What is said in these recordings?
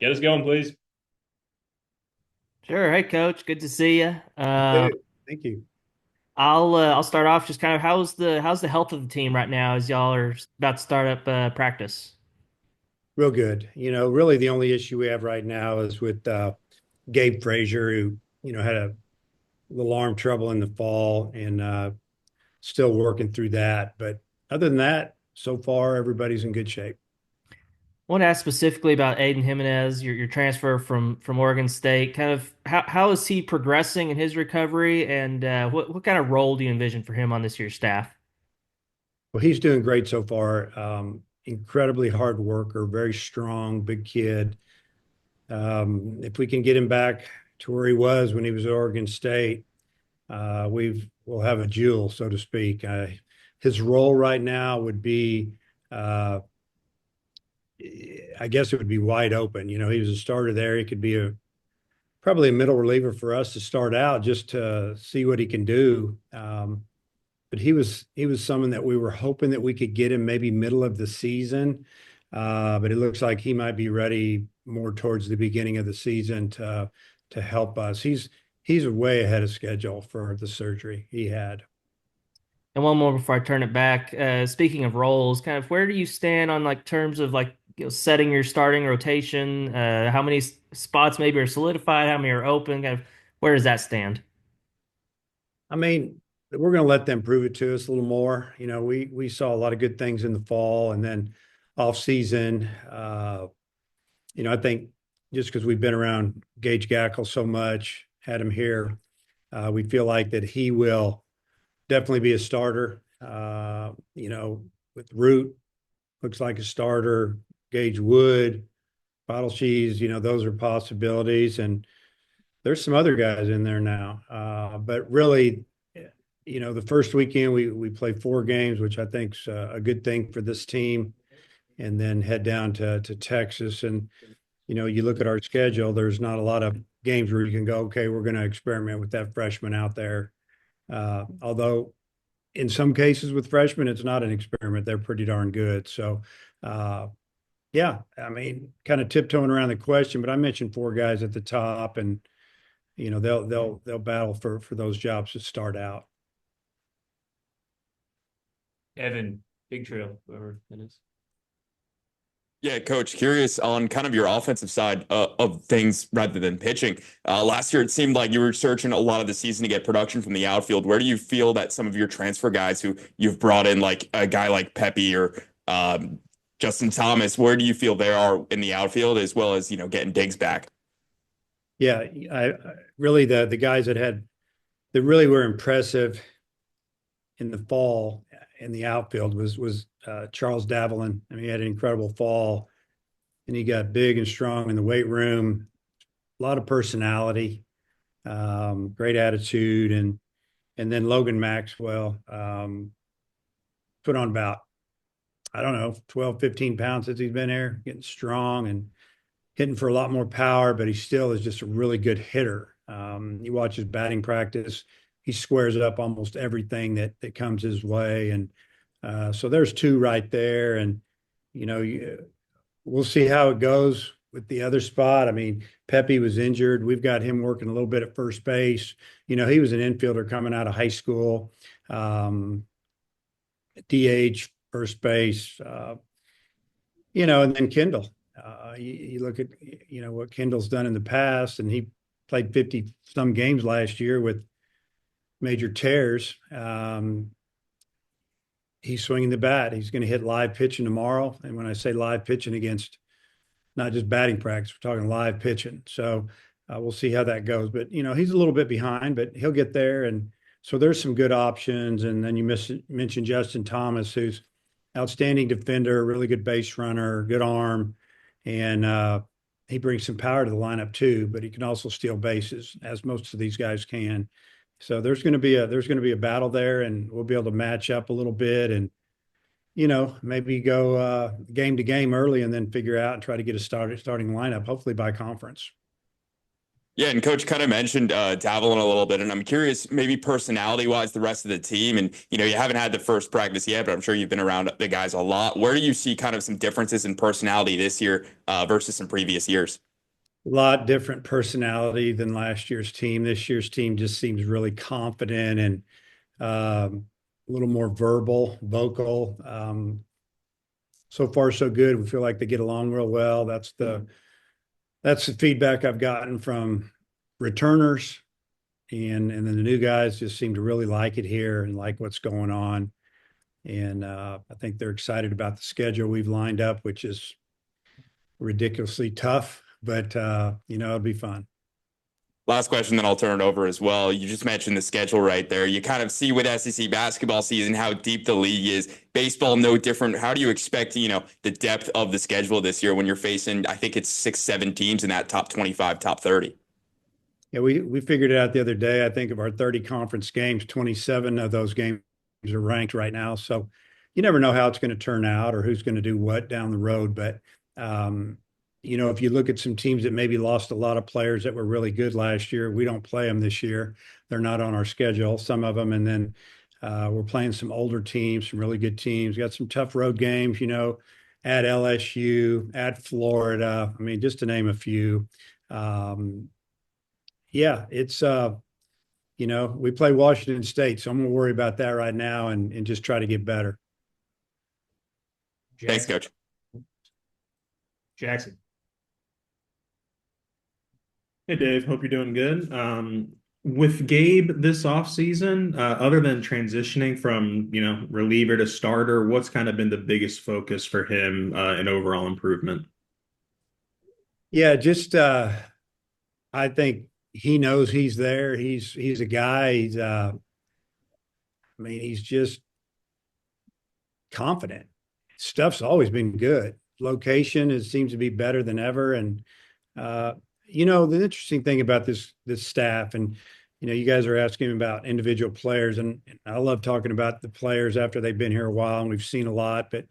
Get us going, please. Sure. Hey, Coach. Good to see you. Dude, thank you. I'll start off just kind of how's the health of the team right now as y'all are about to start up practice. Real good. Really the only issue we have right now is with Gabe Frazier, who, had a little arm trouble in the fall and still working through that. But other than that, so far, everybody's in good shape. I want to ask specifically about Aiden Jimenez, your transfer from Oregon State. Kind of how is he progressing in his recovery, and what kind of role do you envision for him on this year's staff? Well, he's doing great so far. Incredibly hard worker, very strong, big kid. If we can get him back to where he was when he was at Oregon State, we'll have a jewel, so to speak. His role right now would be, uh, I guess it would be wide open. He was a starter there. He could be probably a middle reliever for us to start out just to see what he can do. But he was someone that we were hoping that we could get him maybe middle of the season. But it looks like he might be ready more towards the beginning of the season to help us. He's way ahead of schedule for the surgery he had. And one more before I turn it back. Speaking of roles, kind of where do you stand on like terms of like setting your starting rotation? How many spots maybe are solidified? How many are open? Kind of where does that stand? I mean, we're going to let them prove it to us a little more. We saw a lot of good things in the fall and then off season. I think just because we've been around Gage Gackle so much, had him here, we feel like that he will definitely be a starter. With Root, looks like a starter. Gage Wood, Bottle Cheese, those are possibilities. And there's some other guys in there now. But really, the first weekend we play 4 games, which I think's a good thing for this team, and then head down to Texas. And you look at our schedule, there's not a lot of games where you can go, okay, we're going to experiment with that freshman out there. Although in some cases with freshmen, it's not an experiment. They're pretty darn good. So, yeah, I mean, kind of tiptoeing around the question, but I mentioned 4 guys at the top, and they'll battle for those jobs to start out. Evan, Big Trail, whoever it is. Yeah, Coach, curious on kind of your offensive side of things rather than pitching. Last year, it seemed like you were searching a lot of the season to get production from the outfield. Where do you feel that some of your transfer guys who you've brought in, like a guy like Pepe or Justin Thomas, where do you feel they are in the outfield as well as, getting Diggs back? Yeah, I really the guys that really were impressive in the fall in the outfield was Charles Davalin. I mean, he had an incredible fall, and he got big and strong in the weight room. A lot of personality, great attitude, and then Logan Maxwell put on about, I don't know, 12, 15 pounds since he's been here, getting strong and hitting for a lot more power, but he still is just a really good hitter. You watch his batting practice, he squares up almost everything that comes his way. And so there's 2 right there. And, we'll see how it goes with the other spot. I mean, Pepe was injured. We've got him working a little bit at first base. He was an infielder coming out of high school, DH, first base, and then Kendall. You look at what Kendall's done in the past, and he played 50 some games last year with major tears. He's swinging the bat. He's going to hit live pitching tomorrow. And when I say live pitching, against not just batting practice, we're talking live pitching. So we'll see how that goes. But he's a little bit behind, but he'll get there. And so there's some good options. And then you mentioned Justin Thomas, who's outstanding defender, really good base runner, good arm, and he brings some power to the lineup too. But he can also steal bases, as most of these guys can. So there's going to be a battle there, and we'll be able to match up a little bit, and maybe go game to game early, and then figure out and try to get a starting lineup, hopefully by conference. Yeah, and Coach kind of mentioned Davalin a little bit, and I'm curious, maybe personality-wise, the rest of the team, and you haven't had the first practice yet, but I'm sure you've been around the guys a lot. Where do you see kind of some differences in personality this year versus some previous years? A lot different personality than last year's team. This year's team just seems really confident and a little more vocal. So far, so good. We feel like they get along real well. That's the feedback I've gotten from returners, and then the new guys just seem to really like it here and like what's going on. And I think they're excited about the schedule we've lined up, which is ridiculously tough, but it'll be fun. Last question, then I'll turn it over as well. You just mentioned the schedule right there. You kind of see with SEC basketball season how deep the league is. Baseball, no different. How do you expect, the depth of the schedule this year when you're facing, I think it's 6, 7 teams in that top 25, top 30? Yeah, we figured it out the other day. I think of our 30 conference games, 27 of those games are ranked right now. So you never know how it's going to turn out or who's going to do what down the road. But if you look at some teams that maybe lost a lot of players that were really good last year, we don't play them this year. They're not on our schedule, some of them. And then we're playing some older teams, some really good teams. We got some tough road games, at LSU, at Florida. I mean, just to name a few. Yeah, it's we play Washington State, so I'm gonna worry about that right now and just try to get better. Thanks, Coach. Jackson. Hey Dave, hope you're doing good. With Gabe this offseason, other than transitioning from, reliever to starter, what's kind of been the biggest focus for him in overall improvement? Yeah, just I think he knows he's there. He's a guy. He's just confident. Stuff's always been good. Location seems to be better than ever. And the interesting thing about this staff, and you guys are asking about individual players, and I love talking about the players after they've been here a while and we've seen a lot, but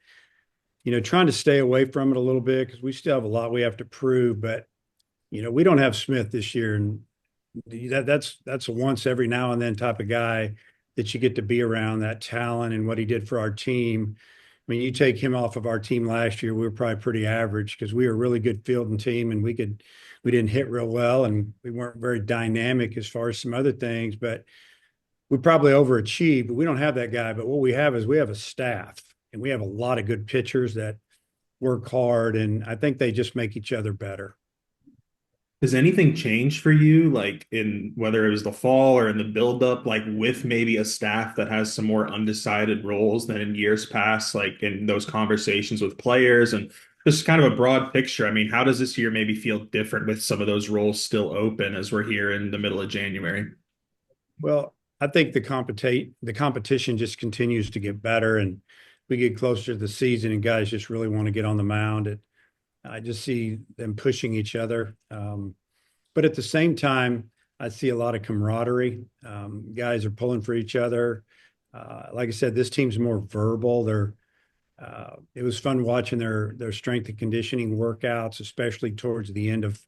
trying to stay away from it a little bit because we still have a lot we have to prove. But we don't have Smith this year, and that's a once every now and then type of guy that you get to be around, that talent and what he did for our team. I mean, you take him off of our team last year, we were probably pretty average because we were a really good fielding team and we didn't hit real well and we weren't very dynamic as far as some other things, but we probably overachieved. But we don't have that guy. But what we have is we have a staff and we have a lot of good pitchers that work hard, and I think they just make each other better. Has anything changed for you, like in whether it was the fall or in the buildup, like with maybe a staff that has some more undecided roles than in years past, like in those conversations with players and just kind of a broad picture? I mean, how does this year maybe feel different with some of those roles still open as we're here in the middle of January? Well, I think the competition just continues to get better, and we get closer to the season and guys just really want to get on the mound. I just see them pushing each other. But at the same time, I see a lot of camaraderie. Guys are pulling for each other. Like I said, this team's more verbal. It was fun watching their strength and conditioning workouts, especially towards the end of,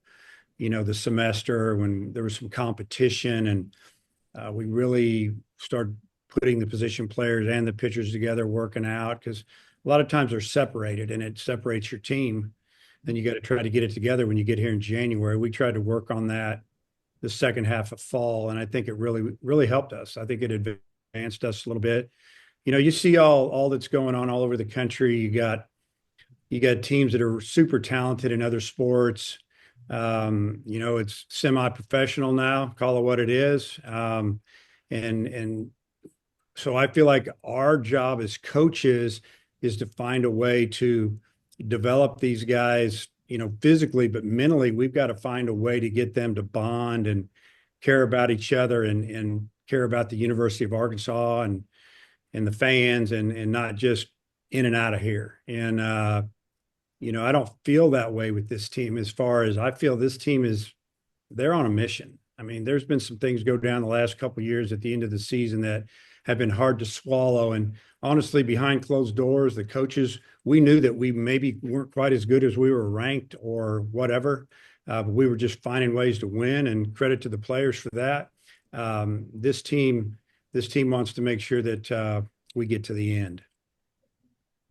the semester when there was some competition, and we really started putting the position players and the pitchers together working out, because a lot of times they're separated and it separates your team. Then you got to try to get it together when you get here in January. We tried to work on that the second half of fall, and I think it really, really helped us. I think it advanced us a little bit. You see all that's going on all over the country. You got teams that are super talented in other sports. It's semi-professional now, call it what it is. And so I feel like our job as coaches is to find a way to develop these guys, physically, but mentally, we've got to find a way to get them to bond and care about each other and care about the University of Arkansas and the fans and not just in and out of here. And, I don't feel that way with this team. As far as I feel this team they're on a mission. I mean, there's been some things go down the last couple of years at the end of the season that have been hard to swallow. And honestly, behind closed doors, the coaches, we knew that we maybe weren't quite as good as we were ranked or whatever, but we were just finding ways to win, and credit to the players for that. This team wants to make sure that we get to the end.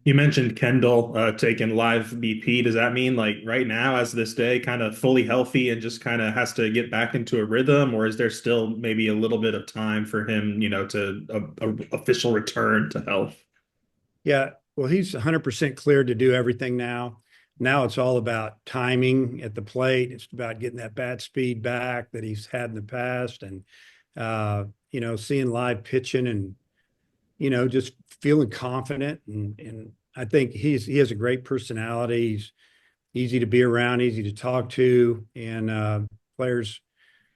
You mentioned Kendall taking live BP. Does that mean like right now, as this day, kind of fully healthy and just kind of has to get back into a rhythm, or is there still maybe a little bit of time for him, to a official return to health? Yeah, well, he's 100% cleared to do everything now. Now it's all about timing at the plate. It's about getting that bat speed back that he's had in the past, and seeing live pitching, and just feeling confident. And I think he has a great personality. He's easy to be around, easy to talk to, and players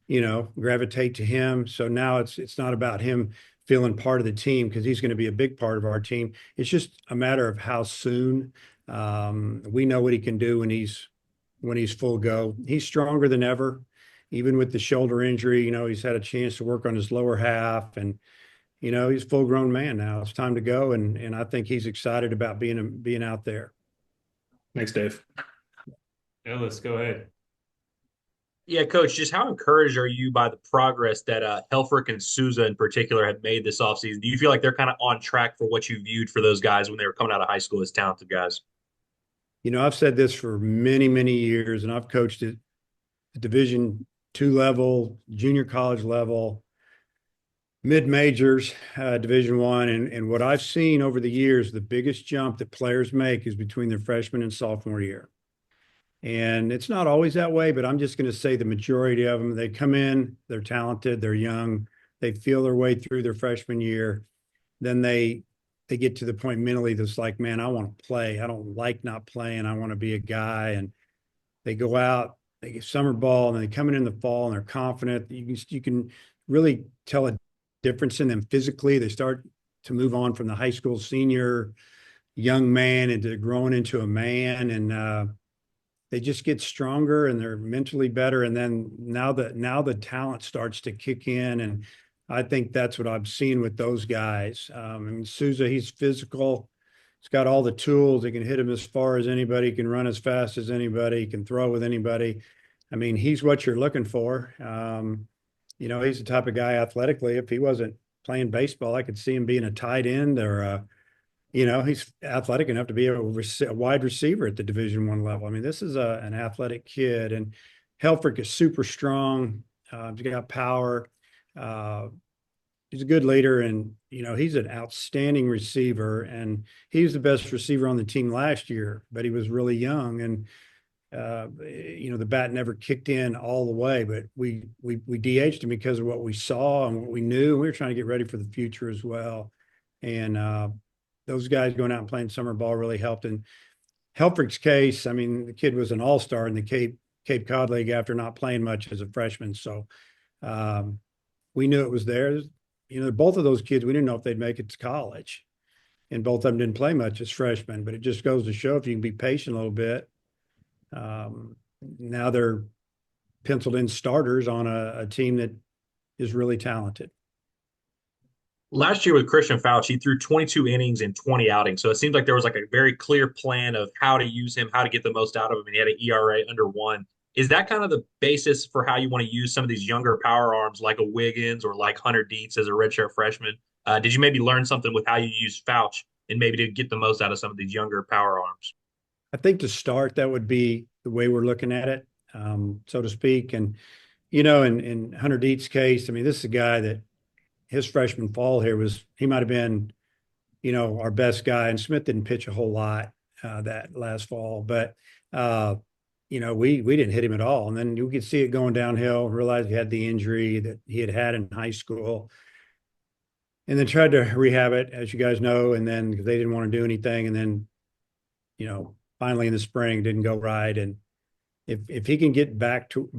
gravitate to him. So now it's not about him feeling part of the team, because he's going to be a big part of our team. It's just a matter of how soon. We know what he can do when he's full go. He's stronger than ever, even with the shoulder injury. He's had a chance to work on his lower half, and he's a full grown man now. It's time to go, and I think he's excited about being out there. Thanks, Dave. Ellis, go ahead. Yeah, Coach, just how encouraged are you by the progress that Helfrich and Souza in particular have made this offseason? Do you feel like they're kind of on track for what you viewed for those guys when they were coming out of high school as talented guys? I've said this for many, many years, and I've coached at Division II level, junior college level, mid majors, Division I, and what I've seen over the years, the biggest jump that players make is between their freshman and sophomore year. And it's not always that way, but I'm just going to say the majority of them, they come in, they're talented, they're young, they feel their way through their freshman year. Then they get to the point mentally that's like, man, I want to play. I don't like not playing. I want to be a guy. And they go out, they get summer ball, and they come in the fall, and they're confident. You can really tell a difference in them physically. They start to move on from the high school senior young man into growing into a man, and they just get stronger, and they're mentally better. And then now the talent starts to kick in, and I think that's what I've seen with those guys. Souza, he's physical. He's got all the tools. He can hit him as far as anybody, can run as fast as anybody, can throw with anybody. I mean, he's what you're looking for. He's the type of guy athletically. If he wasn't playing baseball, I could see him being a tight end, or he's athletic enough to be a wide receiver at the Division I level. I mean, this is an athletic kid, and Helfrich is super strong. He's got power. He's a good leader, and he's an outstanding receiver, and he was the best receiver on the team last year, but he was really young, and the bat never kicked in all the way, but we DH'd him because of what we saw and what we knew. And we were trying to get ready for the future as well, and those guys going out and playing summer ball really helped. In Helfrich's case, I mean, the kid was an all-star in the Cape Cod League after not playing much as a freshman, so we knew it was there. Both of those kids, we didn't know if they'd make it to college, and both of them didn't play much as freshmen. But it just goes to show, if you can be patient a little bit. Now they're penciled in starters on a team that is really talented. Last year with Christian Fauch, he threw 22 innings and 20 outings. So it seems like there was like a very clear plan of how to use him, how to get the most out of him. And he had an ERA under 1. Is that kind of the basis for how you want to use some of these younger power arms like a Wiggins or like Hunter Dietz as a redshirt freshman? Did you maybe learn something with how you use Fauch and maybe to get the most out of some of these younger power arms? I think to start, that would be the way we're looking at it, so to speak. And, in Hunter Dietz's case, I mean, this is a guy that his freshman fall here he might have been, our best guy. And Smith didn't pitch a whole lot that last fall, but, we didn't hit him at all. And then you could see it going downhill, realized he had the injury that he had in high school, and then tried to rehab it, as you guys know. And then because they didn't want to do anything. And then, finally in the spring didn't go right. And if he can get back to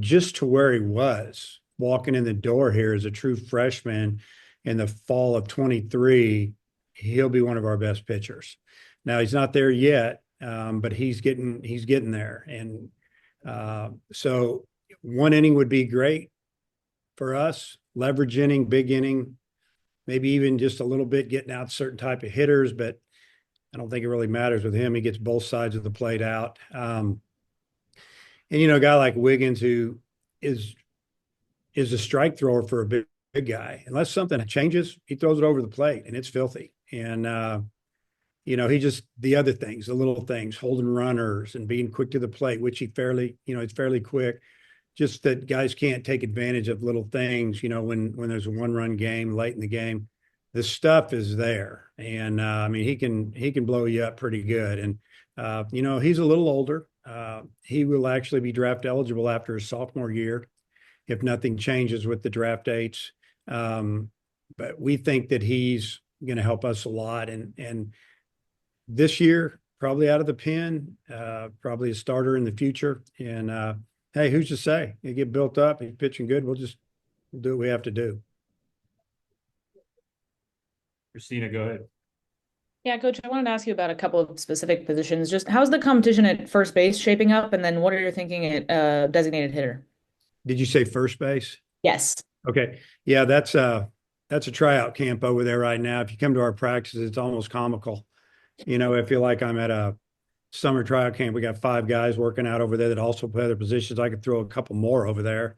where he was walking in the door here as a true freshman in the fall of 23, he'll be one of our best pitchers. Now he's not there yet, but he's getting there. And so one inning would be great for us. Leverage inning, big inning, maybe even just a little bit getting out certain type of hitters, but I don't think it really matters with him. He gets both sides of the plate out. And, a guy like Wiggins, who is a strike thrower for a big guy, unless something changes, he throws it over the plate and it's filthy. And, he just the other things, the little things, holding runners and being quick to the plate, which he's fairly quick. Just that guys can't take advantage of little things, when there's a 1-run game late in the game. The stuff is there, and I mean he can blow you up pretty good. And he's a little older. He will actually be draft eligible after his sophomore year if nothing changes with the draft dates. But we think that he's going to help us a lot. And this year, probably out of the pen, probably a starter in the future. And hey, who's to say? He get built up, he's pitching good. We'll do what we have to do. Christina, go ahead. Yeah, Coach, I wanted to ask you about a couple of specific positions. Just how's the competition at first base shaping up? And then what are you thinking at designated hitter? Did you say first base? Yes. Okay. Yeah, that's a tryout camp over there right now. If you come to our practices, it's almost comical. I feel like I'm at a summer tryout camp. We got 5 guys working out over there that also play other positions. I could throw a couple more over there.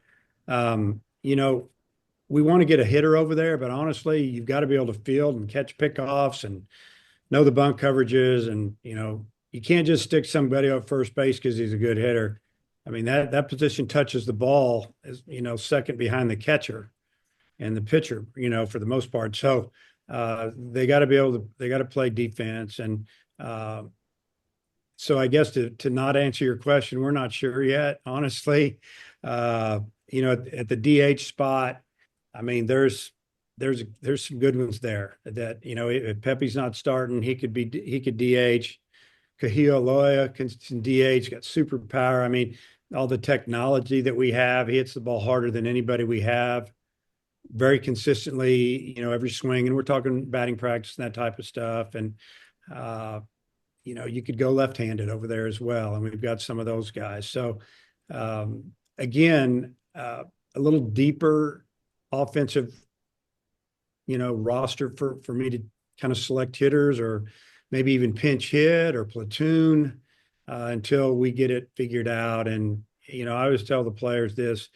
We want to get a hitter over there, but honestly, you've got to be able to field and catch pickoffs and know the bunt coverages. And, you can't just stick somebody up first base because he's a good hitter. I mean, that position touches the ball as, second behind the catcher and the pitcher, for the most part. So they got to play defense. And so I guess to not answer your question, we're not sure yet, honestly. At the DH spot, I mean, there's some good ones there that, if Pepe's not starting, he could DH. Kahio Loya can DH, got superpower. I mean, all the technology that we have, he hits the ball harder than anybody we have very consistently, every swing. And we're talking batting practice and that type of stuff. And, you could go left-handed over there as well. And we've got some of those guys. So, again, a little deeper offensive, roster for me to kind of select hitters or maybe even pinch hit or platoon until we get it figured out. And, I always tell the players this,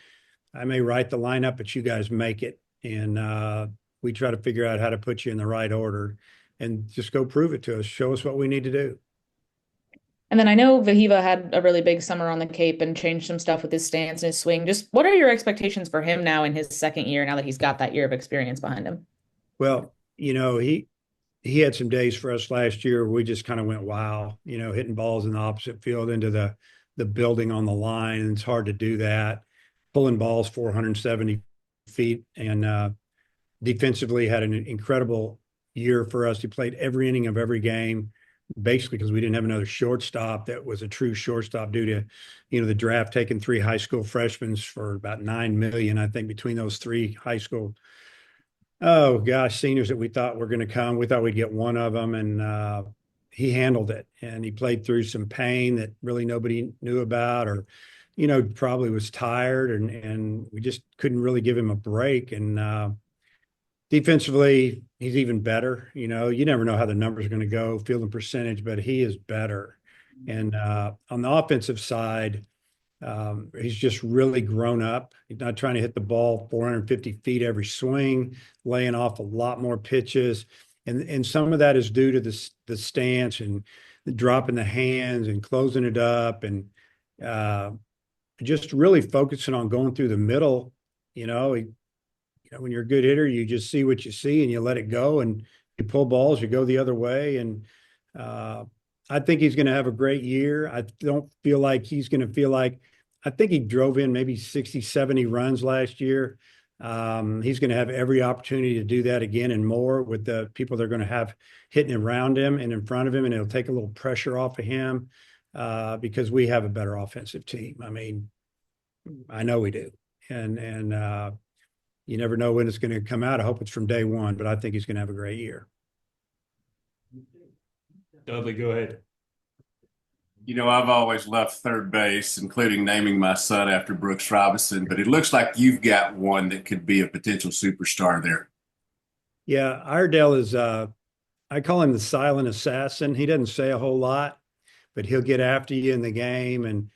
I may write the lineup, but you guys make it. And we try to figure out how to put you in the right order and just go prove it to us. Show us what we need to do. And then I know Vahiva had a really big summer on the Cape and changed some stuff with his stance and his swing. Just what are your expectations for him now in his second year, now that he's got that year of experience behind him? Well, he had some days for us last year where we just kind of went, wow, hitting balls in the opposite field into the building on the line. And it's hard to do that. Pulling balls 470 feet. And defensively had an incredible year for us. He played every inning of every game, basically because we didn't have another shortstop that was a true shortstop due to, the draft taking 3 high school freshmen for about $9 million, I think, between those 3 high school seniors that we thought were going to come. We thought we'd get one of them, and he handled it. And he played through some pain that really nobody knew about, or, probably was tired, and we just couldn't really give him a break. And defensively, he's even better. You never know how the numbers are going to go, fielding percentage, but he is better. And on the offensive side, he's just really grown up. He's not trying to hit the ball 450 feet every swing, laying off a lot more pitches. And some of that is due to the stance and the dropping the hands and closing it up, and just really focusing on going through the middle. When you're a good hitter, you just see what you see and you let it go, and you pull balls, you go the other way. And I think he's going to have a great year. I don't feel like he's going to feel like, I think he drove in maybe 60, 70 runs last year. He's going to have every opportunity to do that again and more with the people they're going to have hitting around him and in front of him. And it'll take a little pressure off of him because we have a better offensive team. I mean, I know we do. And you never know when it's going to come out. I hope it's from day one, but I think he's going to have a great year. Dudley, go ahead. I've always loved third base, including naming my son after Brooks Robinson, but it looks like you've got one that could be a potential superstar there. Yeah, Iredale is, I call him the silent assassin. He doesn't say a whole lot, but he'll get after you in the game. And,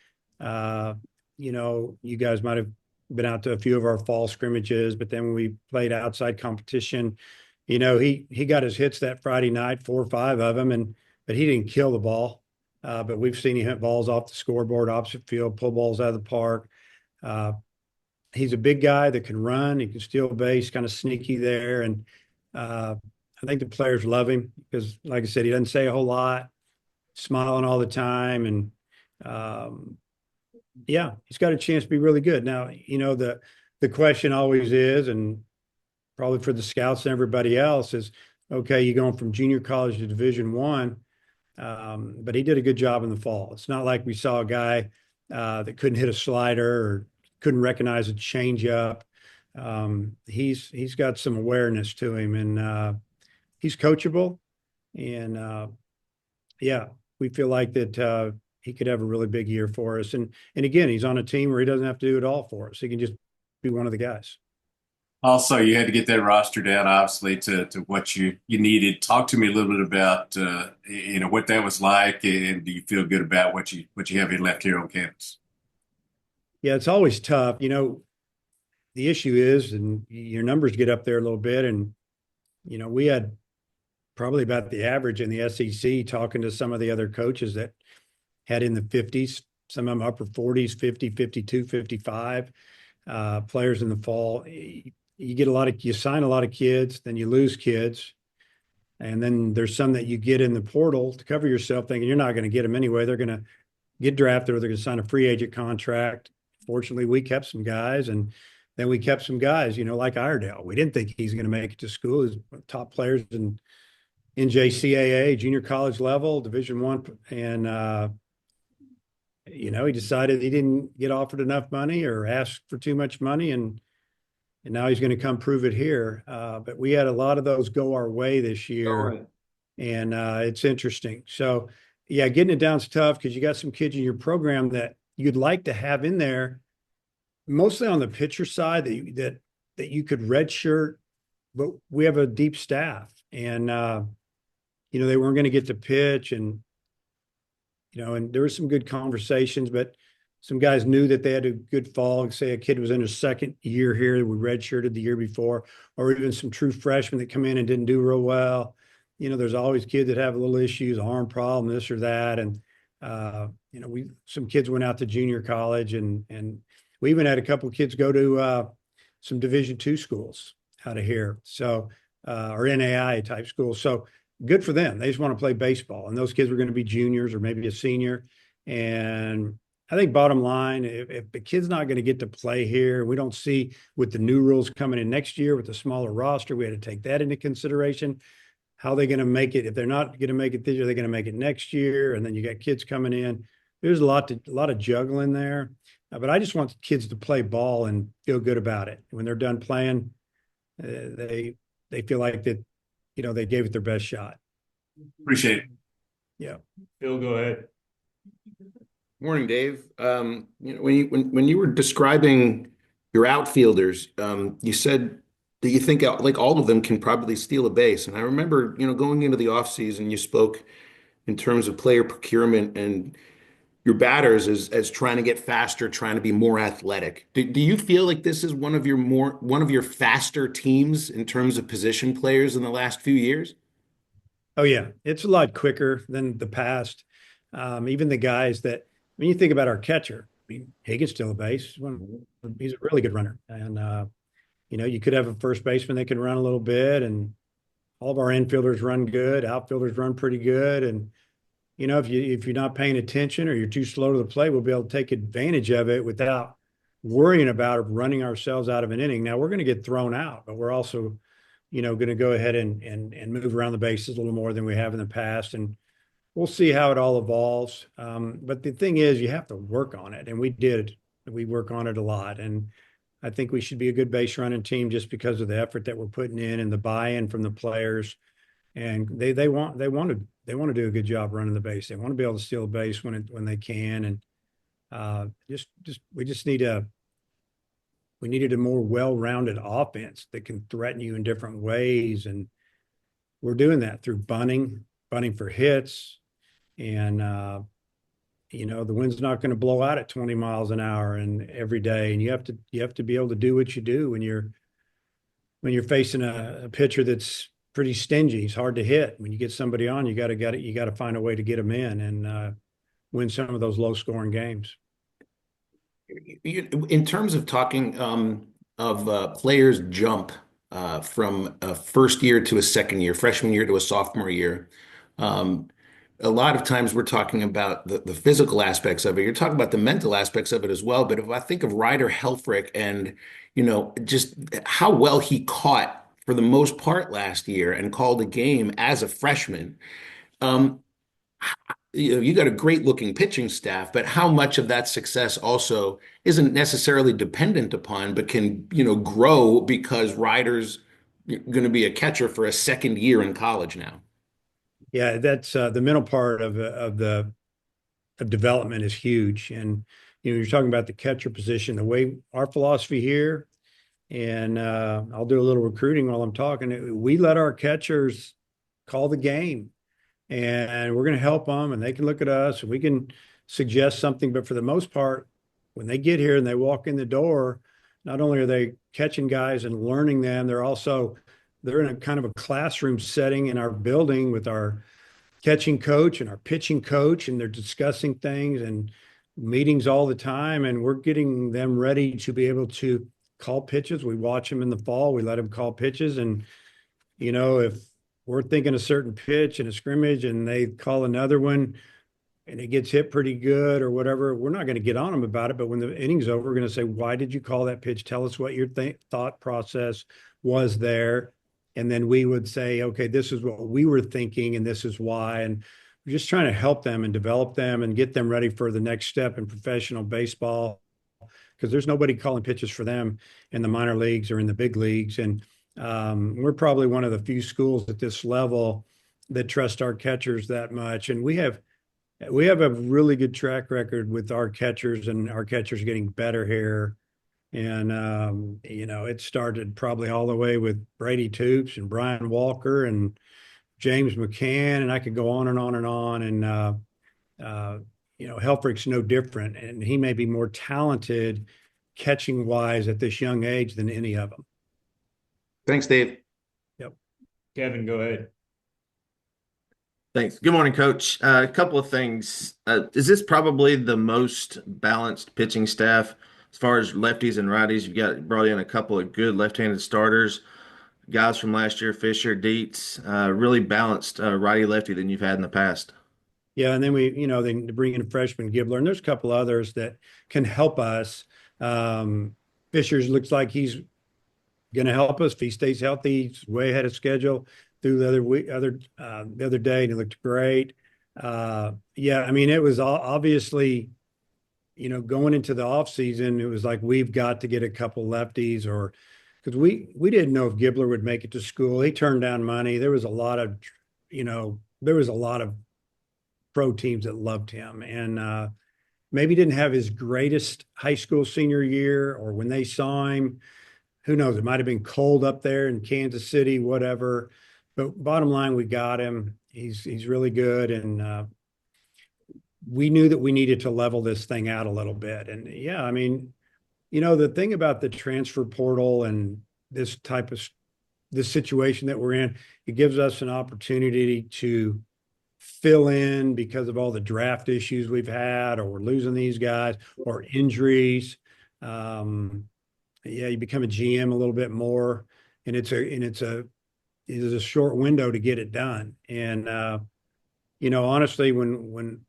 you guys might have been out to a few of our fall scrimmages, but then when we played outside competition, he got his hits that Friday night, 4 or 5 of them. And but he didn't kill the ball. But we've seen him hit balls off the scoreboard, opposite field, pull balls out of the park. He's a big guy that can run. He can steal base, kind of sneaky there. And I think the players love him because, like I said, he doesn't say a whole lot, smiling all the time. And yeah, he's got a chance to be really good. Now, the question always is, and probably for the scouts and everybody else, is, okay, you're going from junior college to Division I, but he did a good job in the fall. It's not like we saw a guy that couldn't hit a slider or couldn't recognize a changeup. He's got some awareness to him, and he's coachable. And yeah, we feel like that he could have a really big year for us. And again, he's on a team where he doesn't have to do it all for us. He can just be one of the guys. Also, you had to get that roster down, obviously, to what you needed. Talk to me a little bit about what that was like, and do you feel good about what you have left here on campus? Yeah, it's always tough. The issue is, and your numbers get up there a little bit, and we had probably about the average in the SEC, talking to some of the other coaches that had in the 50s, some of them upper 40s, 50, 52, 55 players in the fall. You sign a lot of kids, then you lose kids. And then there's some that you get in the portal to cover yourself, thinking you're not going to get them anyway. They're going to get drafted or they're going to sign a free agent contract. Fortunately, we kept some guys, and then we kept some guys, like Iredale. We didn't think he's going to make it to school. He's top players in NJCAA, junior college level, Division I. And, he decided he didn't get offered enough money or asked for too much money. And now he's going to come prove it here. But we had a lot of those go our way this year. All right. And it's interesting. So, yeah, getting it down is tough because you got some kids in your program that you'd like to have in there, mostly on the pitcher side that you could redshirt, but we have a deep staff. And, they weren't going to get to pitch. And there were some good conversations, but some guys knew that they had a good fall. Say a kid was in his second year here, we redshirted the year before, or even some true freshmen that come in and didn't do real well. There's always kids that have little issues, arm problem, this or that. And, some kids went out to junior college, and we even had a couple of kids go to some Division II schools out of here. So, or NAI type schools. So good for them. They just want to play baseball. And those kids were going to be juniors or maybe a senior. And I think bottom line, if the kid's not going to get to play here, we don't see with the new rules coming in next year with the smaller roster, we had to take that into consideration. How are they going to make it? If they're not going to make it this year, they're going to make it next year. And then you got kids coming in. There's a lot of juggling there. But I just want the kids to play ball and feel good about it. When they're done playing, they feel like that, they gave it their best shot. Appreciate it. Yeah. Phil, go ahead. Morning, Dave. When you were describing your outfielders, you said that you think like all of them can probably steal a base. And I remember, going into the offseason, you spoke in terms of player procurement and your batters as trying to get faster, trying to be more athletic. Do you feel like this is one of your faster teams in terms of position players in the last few years? Oh yeah, it's a lot quicker than the past. Even the guys that, when you think about our catcher, he can steal a base. He's a really good runner. And, you could have a first baseman that can run a little bit, and all of our infielders run good. Outfielders run pretty good. And, if you're not paying attention or you're too slow to the plate, we'll be able to take advantage of it without worrying about running ourselves out of an inning. Now we're going to get thrown out, but we're also, going to go ahead and move around the bases a little more than we have in the past. And we'll see how it all evolves. But the thing is, you have to work on it. And we did. We work on it a lot. And I think we should be a good base running team just because of the effort that we're putting in and the buy-in from the players. And they want to do a good job running the base. They want to be able to steal a base when they can. And we needed a more well-rounded offense that can threaten you in different ways. And we're doing that through bunting for hits. And, the wind's not going to blow out at 20 miles an hour and every day. And you have to be able to do what you do when you're facing a pitcher that's pretty stingy. He's hard to hit. When you get somebody on, you got to find a way to get them in and win some of those low scoring games. In terms of talking of players jump from a first year to a second year, freshman year to a sophomore year, um, a lot of times we're talking about the physical aspects of it. You're talking about the mental aspects of it as well. But if I think of Ryder Helfrich and, just how well he caught for the most part last year and called a game as a freshman, um, you got a great looking pitching staff, but how much of that success also isn't necessarily dependent upon, but can, grow because Ryder's going to be a catcher for a second year in college now. Yeah, that's the mental part of development is huge. And you're talking about the catcher position, the way our philosophy here, and I'll do a little recruiting while I'm talking. We let our catchers call the game, and we're going to help them, and they can look at us, and we can suggest something. But for the most part, when they get here and they walk in the door, not only are they catching guys and learning them, they're in a kind of a classroom setting in our building with our catching coach and our pitching coach, and they're discussing things and meetings all the time, and we're getting them ready to be able to call pitches. We watch them in the fall. We let them call pitches, and if we're thinking a certain pitch in a scrimmage and they call another one and it gets hit pretty good or whatever, we're not going to get on them about it. But when the inning's over, we're going to say, why did you call that pitch? Tell us what your thought process was there. And then we would say, okay, this is what we were thinking and this is why. And we're just trying to help them and develop them and get them ready for the next step in professional baseball, because there's nobody calling pitches for them in the minor leagues or in the big leagues. And we're probably one of the few schools at this level that trust our catchers that much. And we have a really good track record with our catchers, and our catchers getting better here. And, it started probably all the way with Brady Toops and Brian Walker and James McCann, and I could go on and on and on. And, Helfrich's no different, and he may be more talented catching wise at this young age than any of them. Thanks, Dave. Yep. Kevin, go ahead. Thanks. Good morning, Coach. A couple of things. Is this probably the most balanced pitching staff as far as lefties and righties? You've got brought in a couple of good left-handed starters, guys from last year, Fisher, Dietz, really balanced righty-lefty than you've had in the past. Yeah, and then they bring in a freshman Gibbler, and there's a couple others that can help us. Fisher's looks like he's going to help us if he stays healthy. He's way ahead of schedule through the other day, and he looked great. Yeah, I mean, it was obviously, going into the off season, it was like we've got to get a couple lefties, or because we didn't know if Gibbler would make it to school. He turned down money. There was a lot of pro teams that loved him, and maybe didn't have his greatest high school senior year, or when they saw him, who knows? It might have been cold up there in Kansas City, whatever. But bottom line, we got him. He's really good, and we knew that we needed to level this thing out a little bit. And yeah, I mean, the thing about the transfer portal and this situation that we're in, it gives us an opportunity to fill in because of all the draft issues we've had, or we're losing these guys, or injuries. Yeah, you become a GM a little bit more, and it's a short window to get it done. And honestly, when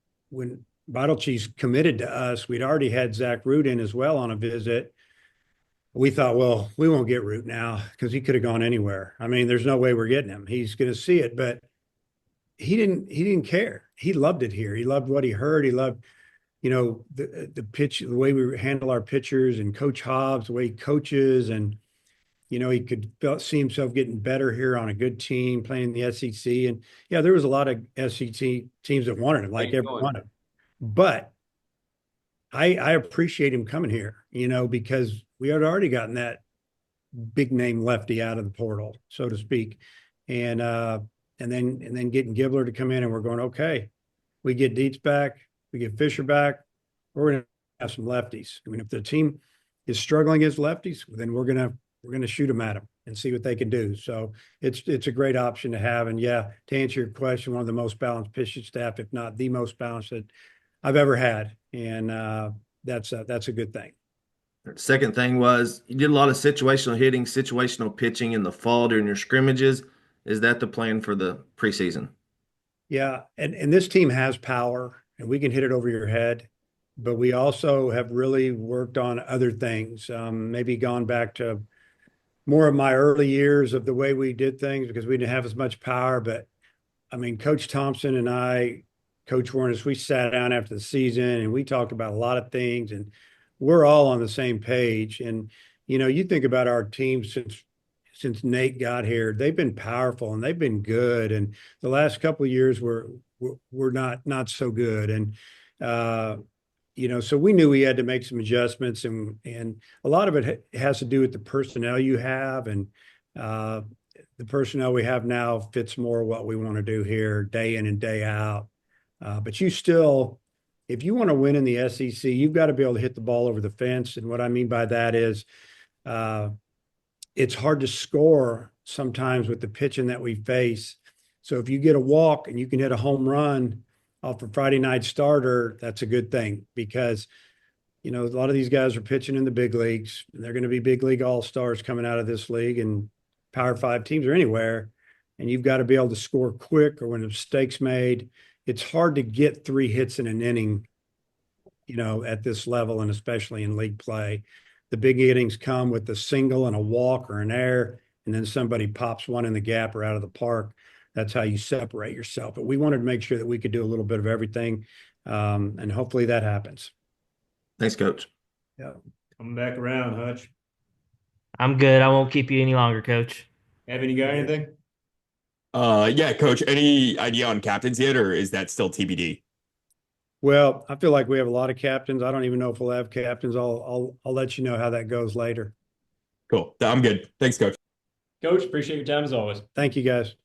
Cheese committed to us, we'd already had Zach Root in as well on a visit. We thought, well, we won't get Root now because he could have gone anywhere. I mean, there's no way we're getting him. He's going to see it, but he didn't care. He loved it here. He loved what he heard. He loved, the pitch, the way we handle our pitchers, and Coach Hobbs, the way he coaches, and he could see himself getting better here on a good team, playing in the SEC. And yeah, there was a lot of SEC teams that wanted him, like every one of them. But I appreciate him coming here, because we had already gotten that big name lefty out of the portal, so to speak. And then getting Gibbler to come in, and we're going, okay, we get Dietz back, we get Fisher back, we're going to have some lefties. I mean, if the team is struggling as lefties, then we're going to we're going to shoot them at them and see what they can do. So it's a great option to have. And yeah, to answer your question, one of the most balanced pitching staff, if not the most balanced that I've ever had. And that's a good thing. Second thing was you did a lot of situational hitting, situational pitching in the fall during your scrimmages. Is that the plan for the preseason? Yeah, and this team has power, and we can hit it over your head, but we also have really worked on other things. Maybe gone back to more of my early years of the way we did things because we didn't have as much power. But I mean, Coach Thompson and I, Coach Warnes, we sat down after the season and we talked about a lot of things, and we're all on the same page. And you think about our team since Nate got here, they've been powerful and they've been good. And the last couple of years we're not so good. And so we knew we had to make some adjustments, and a lot of it has to do with the personnel you have, and the personnel we have now fits more what we want to do here day in and day out. But you still, if you want to win in the SEC, you've got to be able to hit the ball over the fence. And what I mean by that is it's hard to score sometimes with the pitching that we face. So if you get a walk and you can hit a home run off a Friday night starter, that's a good thing, because a lot of these guys are pitching in the big leagues, and they're going to be big league all-stars coming out of this league and Power 5 teams or anywhere. And you've got to be able to score quick, or when a mistake's made. It's hard to get 3 hits in an inning, at this level, and especially in league play. The big innings come with a single and a walk or an error, and then somebody pops one in the gap or out of the park. That's how you separate yourself. But we wanted to make sure that we could do a little bit of everything, and hopefully that happens. Thanks, Coach. Yeah. Coming back around, Hutch. I'm good. I won't keep you any longer, Coach. Evan, you got anything? Yeah, Coach. Any idea on captains yet, or is that still TBD? Well, I feel like we have a lot of captains. I don't even know if we'll have captains. I'll let you know how that goes later. Cool. I'm good. Thanks, Coach. Coach, appreciate your time as always. Thank you, guys.